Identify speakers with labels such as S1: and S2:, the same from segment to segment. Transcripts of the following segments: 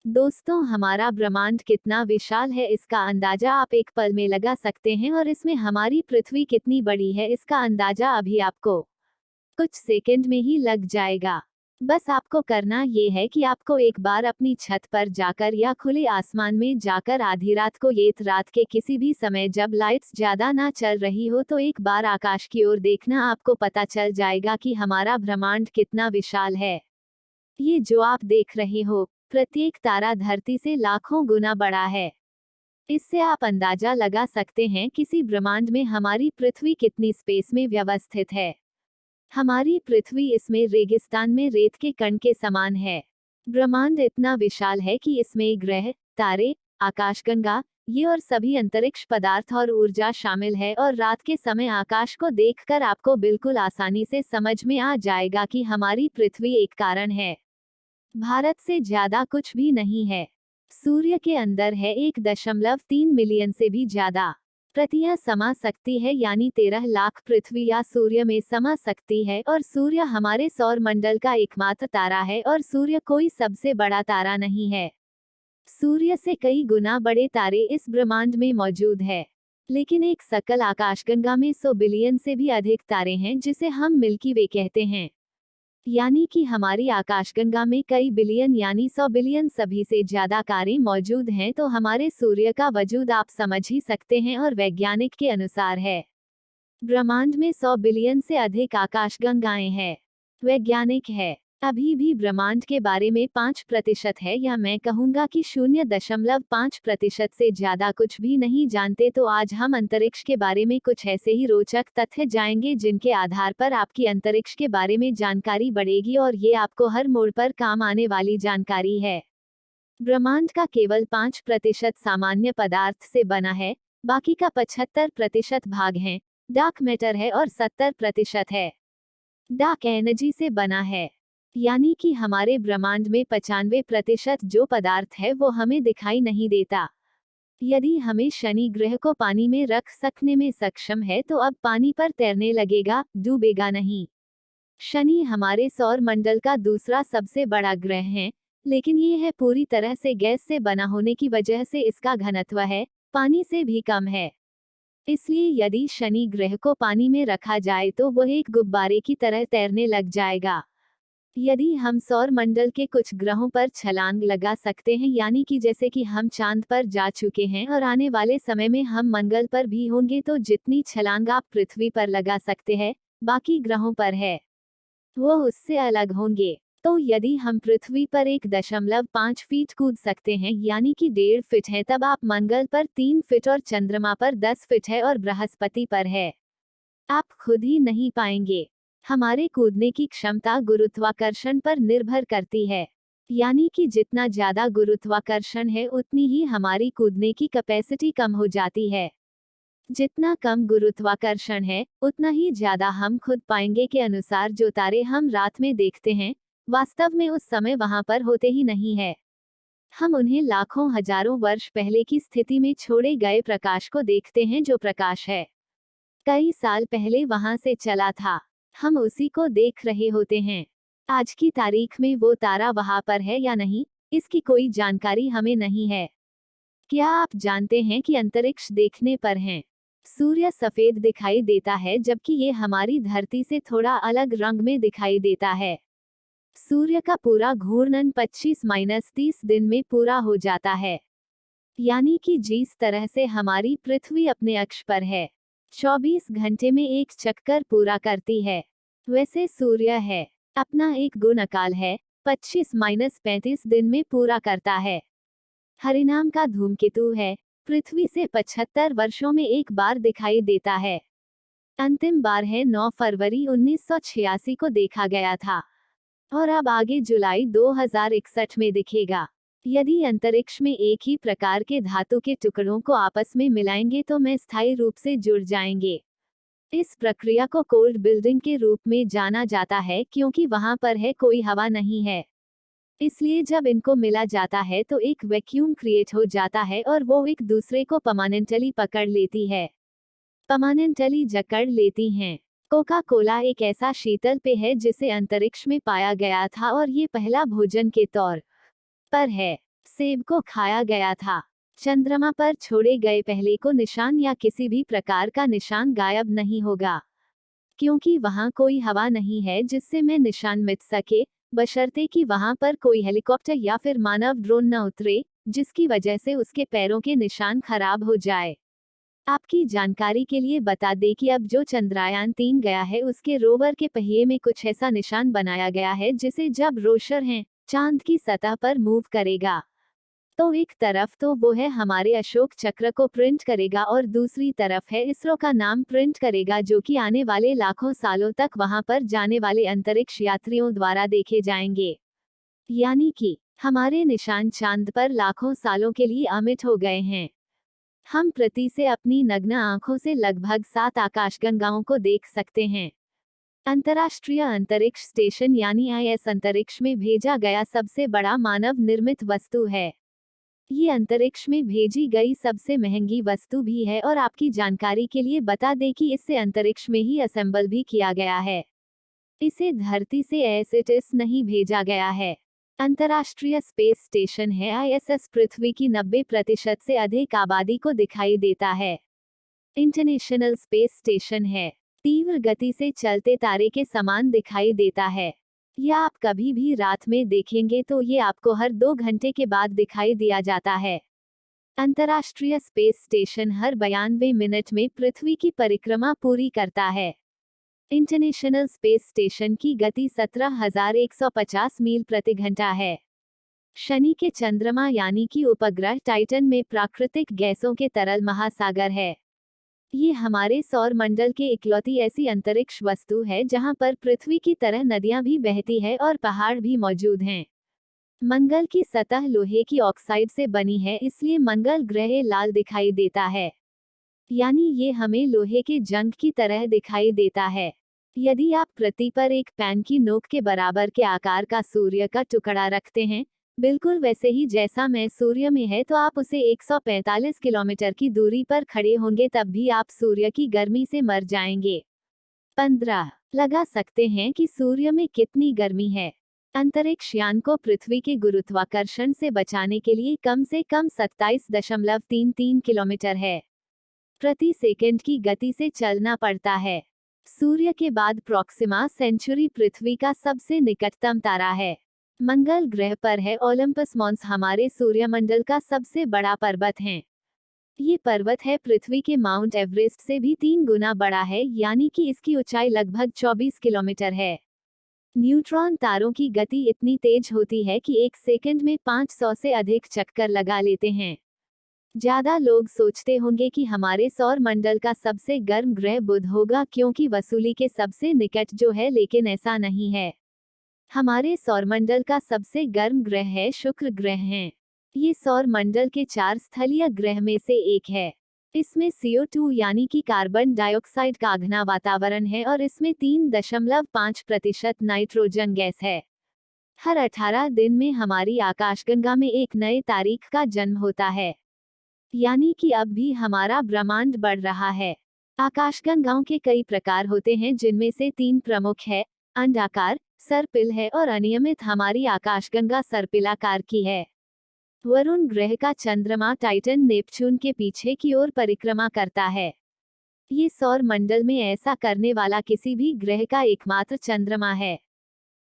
S1: दोस्तों, हमारा ब्रह्मांड कितना विशाल है इसका अंदाजा आप एक पल में लगा सकते हैं और इसमें हमारी पृथ्वी कितनी बड़ी है इसका अंदाजा अभी आपको कुछ सेकंड में ही लग जाएगा। बस आपको करना ये है कि आपको एक बार अपनी छत पर जाकर या खुले आसमान में जाकर आधी रात को या रात के किसी भी समय जब लाइट्स ज्यादा ना चल रही हो तो एक बार आकाश की ओर देखना, आपको पता चल जाएगा कि हमारा ब्रह्मांड कितना विशाल है। ये जो आप देख रहे हो, प्रत्येक तारा धरती से लाखों गुना बड़ा है। इससे आप अंदाजा लगा सकते हैं किसी ब्रह्मांड में हमारी पृथ्वी कितनी स्पेस में व्यवस्थित है। हमारी पृथ्वी इसमें रेगिस्तान में रेत के कण के समान है। ब्रह्मांड इतना विशाल है कि इसमें ग्रह, तारे, आकाशगंगा, ये और सभी अंतरिक्ष पदार्थ और ऊर्जा शामिल है और रात के समय आकाश को देखकर आपको बिल्कुल आसानी से समझ में आ जाएगा कि हमारी पृथ्वी एक कारण है। भारत से ज्यादा कुछ भी नहीं है। सूर्य के अंदर है 1.3 मिलियन से भी ज्यादा प्रतियां समा सकती है, यानी 13 लाख पृथ्वी या सूर्य में समा सकती है और सूर्य हमारे सौर मंडल का एकमात्र तारा है और सूर्य कोई सबसे बड़ा तारा नहीं है। सूर्य से कई गुना बड़े तारे इस ब्रह्मांड में मौजूद है, लेकिन एक सकल आकाशगंगा में 100 बिलियन से भी अधिक तारे हैं जिसे हम मिल्की वे कहते हैं। यानी कि हमारी आकाशगंगा में कई बिलियन यानी 100 बिलियन सभी से ज्यादा तारे मौजूद हैं, तो हमारे सूर्य का वजूद आप समझ ही सकते हैं और वैज्ञानिक के अनुसार है ब्रह्मांड में 100 बिलियन से अधिक आकाशगंगाएं हैं। वैज्ञानिक है अभी भी ब्रह्मांड के बारे में 5% है, या मैं कहूंगा कि 0.5% से ज्यादा कुछ भी नहीं जानते। तो आज हम अंतरिक्ष के बारे में कुछ ऐसे ही रोचक तथ्य जानेंगे जिनके आधार पर आपकी अंतरिक्ष के बारे में जानकारी बढ़ेगी और ये आपको हर मोड़ पर काम आने वाली जानकारी है। ब्रह्मांड का केवल 5% सामान्य पदार्थ से बना है, बाकी का 75% भाग हैं, डार्क मैटर है और 70% है डार्क एनर्जी से बना है। यानी कि हमारे ब्रह्मांड में 95% जो पदार्थ है वो हमें दिखाई नहीं देता। यदि हमें शनि ग्रह को पानी में रख सकने में सक्षम है तो अब पानी पर तैरने लगेगा, डूबेगा नहीं। शनि हमारे सौर मंडल का दूसरा सबसे बड़ा ग्रह है, लेकिन ये है पूरी तरह से गैस से बना होने की वजह से इसका घनत्व है पानी से भी कम है। इसलिए यदि शनि ग्रह को पानी में रखा जाए तो वह एक गुब्बारे की तरह तैरने लग जाएगा। यदि हम सौर मंडल के कुछ ग्रहों पर छलांग लगा सकते हैं, यानी कि जैसे कि हम चांद पर जा चुके हैं और आने वाले समय में हम मंगल पर भी होंगे, तो जितनी छलांग आप पृथ्वी पर लगा सकते हैं बाकी ग्रहों पर है वो उससे अलग होंगे। तो यदि हम पृथ्वी पर 1.5 फीट कूद सकते हैं यानी कि 1.5 फीट है, तब आप मंगल पर 3 फीट और चंद्रमा पर 10 फीट है और बृहस्पति पर है आप खुद ही नहीं पाएंगे। हमारे कूदने की क्षमता गुरुत्वाकर्षण पर निर्भर करती है, यानी कि जितना ज्यादा गुरुत्वाकर्षण है उतनी ही हमारी कूदने की कैपेसिटी कम हो जाती है। जितना कम गुरुत्वाकर्षण है उतना ही ज्यादा हम खुद पाएंगे। के अनुसार जो तारे हम रात में देखते हैं वास्तव में उस समय वहां पर होते ही नहीं है। हम उन्हें लाखों हजारों वर्ष पहले की स्थिति में छोड़े गए प्रकाश को देखते हैं, जो प्रकाश है कई साल पहले वहां से चला था, हम उसी को देख रहे होते हैं। आज की तारीख में वो तारा वहां पर है या नहीं, इसकी कोई जानकारी हमें नहीं है। क्या आप जानते हैं कि अंतरिक्ष देखने पर है सूर्य सफेद दिखाई देता है, जबकि ये हमारी धरती से थोड़ा अलग रंग में दिखाई देता है। सूर्य का पूरा घूर्णन 25-30 दिन में पूरा हो जाता है, यानी कि जिस तरह से हमारी पृथ्वी अपने अक्ष पर है 24 घंटे में एक चक्कर पूरा करती है, वैसे सूर्य है अपना एक गुणकाल है 25-35 दिन में पूरा करता है। हरिनाम का धूमकेतु है, पृथ्वी से 75 वर्षों में एक बार दिखाई देता है। अंतिम बार है 9 फरवरी 1986 को देखा गया था और अब आगे जुलाई 2061 में दिखेगा। यदि अंतरिक्ष में एक ही प्रकार के धातु के टुकड़ों को आपस में मिलाएंगे तो वे स्थायी रूप से जुड़ जाएंगे। इस प्रक्रिया को कोल्ड बिल्डिंग के रूप में जाना जाता है, क्योंकि वहां पर है कोई हवा नहीं है। इसलिए जब इनको मिला जाता है तो एक वैक्यूम क्रिएट हो जाता है और वो एक दूसरे को परमानेंटली पकड़ लेती है, परमानेंटली जकड़ लेती हैं। कोका कोला एक ऐसा शीतल पेय है जिसे अंतरिक्ष में पाया गया था और ये पहला भोजन के तौर पर है। सेब को खाया गया था। चंद्रमा पर छोड़े गए पहले को निशान या किसी भी प्रकार का निशान गायब नहीं होगा, क्योंकि वहां कोई हवा नहीं है जिससे मैं निशान मिट सके, बशर्ते कि वहां पर कोई हेलीकॉप्टर या फिर मानव ड्रोन न उतरे, जिसकी वजह से उसके पैरों के निशान खराब हो जाए। आपकी जानकारी के लिए बता दें कि अब जो चंद्रयान-3 गया है उसके रोवर के पहिए में कुछ ऐसा निशान बनाया गया है जिसे जब रोशर है चांद की सतह पर मूव करेगा तो एक तरफ तो वो है हमारे अशोक चक्र को प्रिंट करेगा और दूसरी तरफ है इसरो का नाम प्रिंट करेगा, जो कि आने वाले लाखों सालों तक वहां पर जाने वाले अंतरिक्ष यात्रियों द्वारा देखे जाएंगे। यानी कि हमारे निशान चांद पर लाखों सालों के लिए अमिट हो गए हैं। हम पृथ्वी से अपनी नग्न आंखों से लगभग 7 आकाशगंगाओं को देख सकते हैं। अंतर्राष्ट्रीय अंतरिक्ष स्टेशन यानी आईएस अंतरिक्ष में भेजा गया सबसे बड़ा मानव निर्मित वस्तु है। ये अंतरिक्ष में भेजी गई सबसे महंगी वस्तु भी है और आपकी जानकारी के लिए बता दें कि इसे अंतरिक्ष में ही असेंबल भी किया गया है। इसे धरती से एज इट इज नहीं भेजा गया है। अंतर्राष्ट्रीय स्पेस स्टेशन है आईएसएस पृथ्वी की 90% से अधिक आबादी को दिखाई देता है। इंटरनेशनल स्पेस स्टेशन है। तीव्र गति से चलते तारे के समान दिखाई देता है। यह आप कभी भी रात में देखेंगे तो ये आपको हर 2 घंटे के बाद दिखाई दिया जाता है। अंतर्राष्ट्रीय स्पेस स्टेशन हर 92 मिनट में पृथ्वी की परिक्रमा पूरी करता है। इंटरनेशनल स्पेस स्टेशन की गति 17,150 मील प्रति घंटा है। शनि के चंद्रमा यानी कि उपग्रह टाइटन में प्राकृतिक गैसों के तरल महासागर है। ये हमारे सौर मंडल के इकलौती ऐसी अंतरिक्ष वस्तु है जहां पर पृथ्वी की तरह नदियां भी बहती है और पहाड़ भी मौजूद हैं। मंगल की सतह लोहे की ऑक्साइड से बनी है, इसलिए मंगल ग्रह लाल दिखाई देता है, यानी ये हमें लोहे के जंग की तरह दिखाई देता है। यदि आप पृथ्वी पर एक पैन की नोक के बराबर के आकार का सूर्य का टुकड़ा रखते हैं, बिल्कुल वैसे ही जैसा मैं सूर्य में है, तो आप उसे 145 किलोमीटर की दूरी पर खड़े होंगे तब भी आप सूर्य की गर्मी से मर जाएंगे। 15 लगा सकते हैं कि सूर्य में कितनी गर्मी है। अंतरिक्ष यान को पृथ्वी के गुरुत्वाकर्षण से बचाने के लिए कम से कम 27.33 किलोमीटर है प्रति सेकंड की गति से चलना पड़ता है। सूर्य के बाद प्रॉक्सिमा सेंचुरी पृथ्वी का सबसे निकटतम तारा है। मंगल ग्रह पर है ओलंपस मॉन्स हमारे सूर्यमंडल का सबसे बड़ा पर्वत है। ये पर्वत है पृथ्वी के माउंट एवरेस्ट से भी 3 गुना बड़ा है, यानी कि इसकी ऊंचाई लगभग 24 किलोमीटर है। न्यूट्रॉन तारों की गति इतनी तेज होती है कि 1 सेकंड में 500 से अधिक चक्कर लगा लेते हैं। ज्यादा लोग सोचते होंगे कि हमारे सौर मंडल का सबसे गर्म ग्रह बुध होगा क्योंकि वसूली के सबसे निकट जो है, लेकिन ऐसा नहीं है। हमारे सौरमंडल का सबसे गर्म ग्रह है शुक्र ग्रह है। ये सौर मंडल के 4 स्थलीय ग्रह में से एक है। इसमें CO2 यानी कि कार्बन डाइऑक्साइड का घना वातावरण है और इसमें 3.5% नाइट्रोजन गैस है। हर 18 दिन में हमारी आकाशगंगा में एक नए तारीख का जन्म होता है, यानी कि अब भी हमारा ब्रह्मांड बढ़ रहा है। आकाशगंगाओं के कई प्रकार होते हैं, जिनमें से 3 प्रमुख है, अंडाकार, सर्पिल है और अनियमित। हमारी आकाशगंगा सर्पिलाकार की है। वरुण ग्रह का चंद्रमा टाइटन नेपच्यून के पीछे की ओर परिक्रमा करता है। ये सौर मंडल में ऐसा करने वाला किसी भी ग्रह का एकमात्र चंद्रमा है।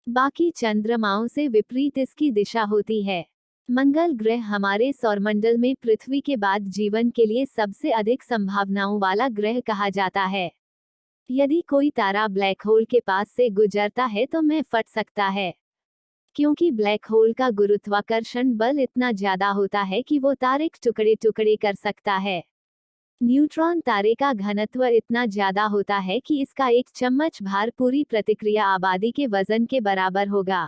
S1: बाकी चंद्रमाओं से विपरीत इसकी दिशा होती है। मंगल ग्रह हमारे सौरमंडल में पृथ्वी के बाद जीवन के लिए सबसे अधिक संभावनाओं वाला ग्रह कहा जाता है। यदि कोई तारा ब्लैक होल के पास से गुजरता है तो मैं फट सकता है, क्योंकि ब्लैक होल का गुरुत्वाकर्षण बल इतना ज्यादा होता है कि वो तारे टुकड़े टुकड़े कर सकता है। न्यूट्रॉन तारे का घनत्व इतना ज्यादा होता है कि इसका एक चम्मच भार पूरी प्रतिक्रिया आबादी के वजन के बराबर होगा।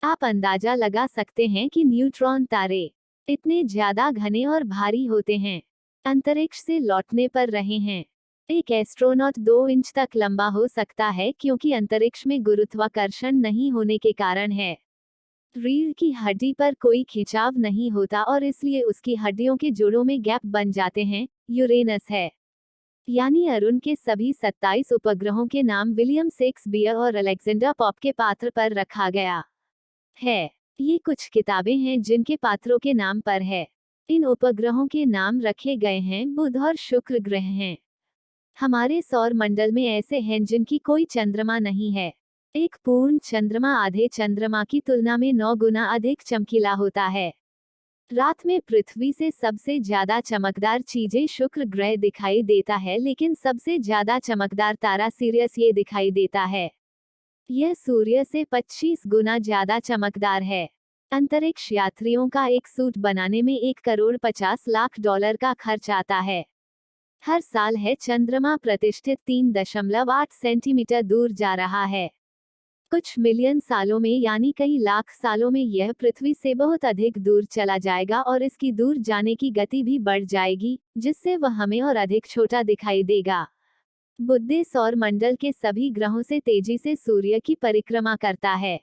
S1: आप अंदाजा लगा सकते हैं कि न्यूट्रॉन तारे इतने ज्यादा घने और भारी होते हैं। अंतरिक्ष से लौटने पर रहे हैं। एक एस्ट्रोनॉट 2 इंच तक लंबा हो सकता है क्योंकि अंतरिक्ष में गुरुत्वाकर्षण नहीं होने के कारण है। रीढ़ की हड्डी पर कोई खिंचाव नहीं होता और इसलिए उसकी हड्डियों के जोड़ों में गैप बन जाते हैं। यूरेनस है, यानी अरुण के सभी 27 उपग्रहों के नाम विलियम शेक्सपियर और अलेक्जेंडर पॉप के पात्र पर रखा गया है। ये कुछ किताबें हैं जिनके पात्रों के नाम पर है। इन उपग्रहों के नाम रखे गए हैं बुध और शुक्र ग्रह हैं। हमारे सौर मंडल में ऐसे हैं जिनकी कोई चंद्रमा नहीं है। एक पूर्ण चंद्रमा आधे चंद्रमा की तुलना में 9 गुना अधिक चमकीला होता है। रात में पृथ्वी से सबसे ज्यादा चमकदार चीजें शुक्र ग्रह दिखाई देता है, लेकिन सबसे ज्यादा चमकदार तारा सिरियस ये दिखाई देता है। यह सूर्य से 25 गुना ज्यादा चमकदार है। अंतरिक्ष यात्रियों का एक सूट बनाने में 1,50,00,000 का खर्च आता है। हर साल है चंद्रमा प्रतिष्ठित 3.8 सेंटीमीटर दूर जा रहा है। कुछ मिलियन सालों में यानी कई लाख सालों में यह पृथ्वी से बहुत अधिक दूर चला जाएगा और इसकी दूर जाने की गति भी बढ़ जाएगी, जिससे वह हमें और अधिक छोटा दिखाई देगा। बुध सौर मंडल के सभी ग्रहों से तेजी से सूर्य की परिक्रमा करता है।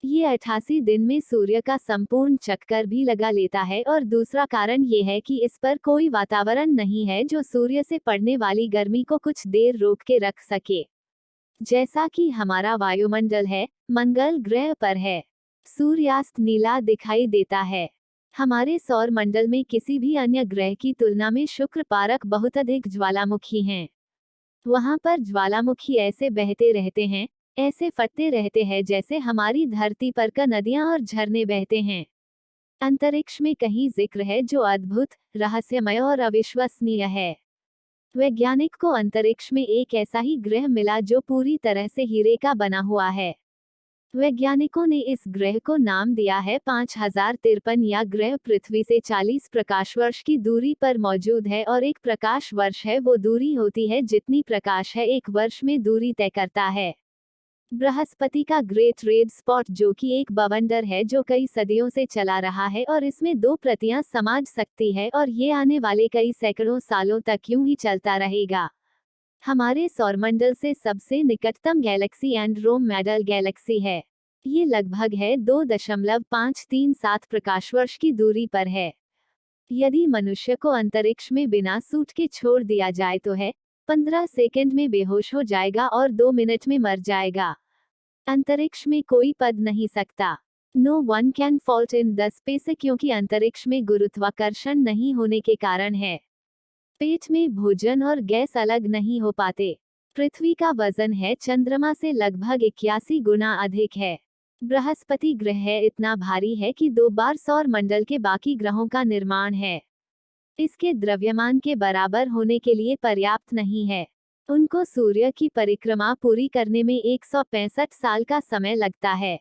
S1: ये 88 दिन में सूर्य का संपूर्ण चक्कर भी लगा लेता है और दूसरा कारण ये है कि इस पर कोई वातावरण नहीं है जो सूर्य से पड़ने वाली गर्मी को कुछ देर रोक के रख सके, जैसा कि हमारा वायुमंडल है। मंगल ग्रह पर है। सूर्यास्त नीला दिखाई देता है। हमारे सौर मंडल में किसी भी अन्य ग्रह की तुलना में शुक्र पारक बहुत अधिक ज्वालामुखी हैं। वहां पर ज्वालामुखी ऐसे बहते रहते हैं, ऐसे फटते रहते हैं जैसे हमारी धरती पर का नदियां और झरने बहते हैं। अंतरिक्ष में कहीं जिक्र है जो अद्भुत, रहस्यमय और अविश्वसनीय है। वैज्ञानिक को अंतरिक्ष में एक ऐसा ही ग्रह मिला जो पूरी तरह से हीरे का बना हुआ है। वैज्ञानिकों ने इस ग्रह को नाम दिया है 5053। यह ग्रह पृथ्वी से 40 प्रकाश वर्ष की दूरी पर मौजूद है और एक प्रकाश वर्ष है वो दूरी होती है जितनी प्रकाश है एक वर्ष में दूरी तय करता है। बृहस्पति का ग्रेट रेड स्पॉट जो कि एक बवंडर है जो कई सदियों से चला रहा है और इसमें 2 प्रतियां समाज सकती है और ये आने वाले कई सैकड़ों सालों तक यूं ही चलता रहेगा। हमारे सौरमंडल से सबसे निकटतम गैलेक्सी एंड्रोमेडा गैलेक्सी है। ये लगभग है 2.537 प्रकाश वर्ष की दूरी पर है। यदि मनुष्य को अंतरिक्ष में बिना सूट के छोड़ दिया जाए तो है 15 सेकंड में बेहोश हो जाएगा और 2 मिनट में मर जाएगा। अंतरिक्ष में कोई पद नहीं सकता। No one can fault in the space क्योंकि अंतरिक्ष में गुरुत्वाकर्षण नहीं होने के कारण है। पेट में भोजन और गैस अलग नहीं हो पाते। पृथ्वी का वजन है चंद्रमा से लगभग 81 गुना अधिक है। बृहस्पति ग्रह है इतना भारी है कि 2 बार सौर मंडल के बाकी ग्रहों का निर्माण है। इसके द्रव्यमान के बराबर होने के लिए पर्याप्त नहीं है। उनको सूर्य की परिक्रमा पूरी करने में 165 साल का समय लगता है।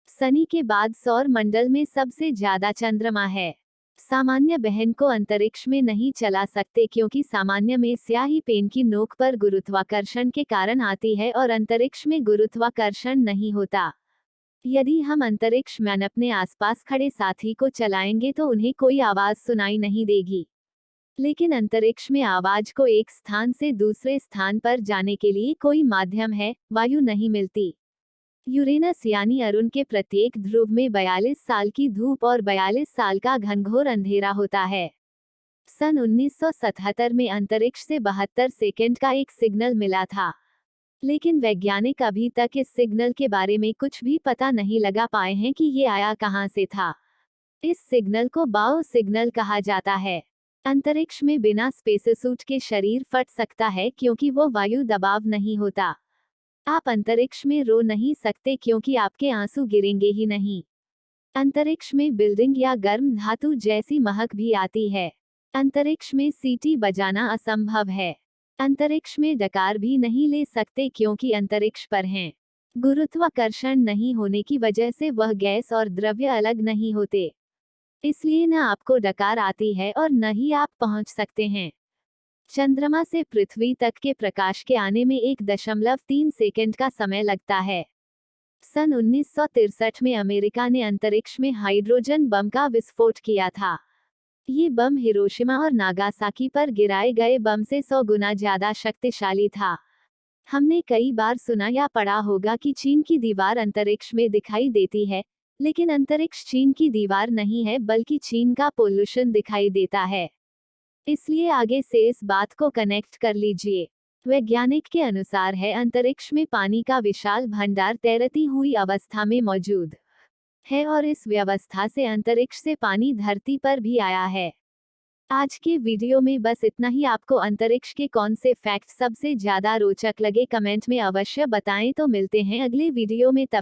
S1: शनि के बाद सौर मंडल में सबसे ज्यादा चंद्रमा है। सामान्य बहन को अंतरिक्ष में नहीं चला सकते क्योंकि सामान्य में स्याही पेन की नोक पर गुरुत्वाकर्षण के कारण आती है और अंतरिक्ष में गुरुत्वाकर्षण नहीं होता। यदि हम अंतरिक्ष में अपने आसपास खड़े साथी को चलाएंगे तो उन्हें कोई आवाज सुनाई नहीं देगी। लेकिन अंतरिक्ष में आवाज को एक स्थान से दूसरे स्थान पर जाने के लिए कोई माध्यम है, वायु नहीं मिलती। यूरेनस यानी अरुण के प्रत्येक ध्रुव में 42 साल की धूप और 42 साल का घनघोर अंधेरा होता है। सन 1977 में अंतरिक्ष से 72 सेकंड का एक सिग्नल मिला था, लेकिन वैज्ञानिक अभी तक इस सिग्नल के बारे में कुछ भी पता नहीं लगा पाए हैं कि ये आया कहां से था। इस सिग्नल को बाओ सिग्नल कहा जाता है। अंतरिक्ष में बिना स्पेससूट के शरीर फट सकता है क्योंकि वो वायु दबाव नहीं होता। आप अंतरिक्ष में रो नहीं सकते क्योंकि आपके आंसू गिरेंगे ही नहीं। अंतरिक्ष में बिल्डिंग या गर्म धातु जैसी महक भी आती है। अंतरिक्ष में सीटी बजाना असंभव है। अंतरिक्ष में डकार भी नहीं ले सकते क्योंकि अंतरिक्ष पर हैं। गुरुत्वाकर्षण नहीं होने की वजह से वह गैस और द्रव्य अलग नहीं होते, इसलिए न आपको डकार आती है और न ही आप पहुंच सकते हैं। चंद्रमा से पृथ्वी तक के प्रकाश के आने में 1.3 सेकंड का समय लगता है। सन 1963 में अमेरिका ने अंतरिक्ष में हाइड्रोजन बम का विस्फोट किया था। ये बम हिरोशिमा और नागासाकी पर गिराए गए बम से 100 गुना ज्यादा शक्तिशाली था। हमने कई बार सुना या पढ़ा होगा कि चीन की दीवार अंतरिक्ष में दिखाई देती है, लेकिन अंतरिक्ष चीन की दीवार नहीं है बल्कि चीन का पोल्यूशन दिखाई देता है। इसलिए आगे से इस बात को कनेक्ट कर लीजिए। वैज्ञानिक के अनुसार है अंतरिक्ष में पानी का विशाल भंडार तैरती हुई अवस्था में मौजूद। है और इस व्यवस्था से अंतरिक्ष से पानी धरती पर भी आया है। आज के वीडियो में बस इतना ही। आपको अंतरिक्ष के कौन से फैक्ट सबसे ज्यादा रोचक लगे कमेंट में अवश्य बताएं। तो मिलते हैं अगले वीडियो में। तब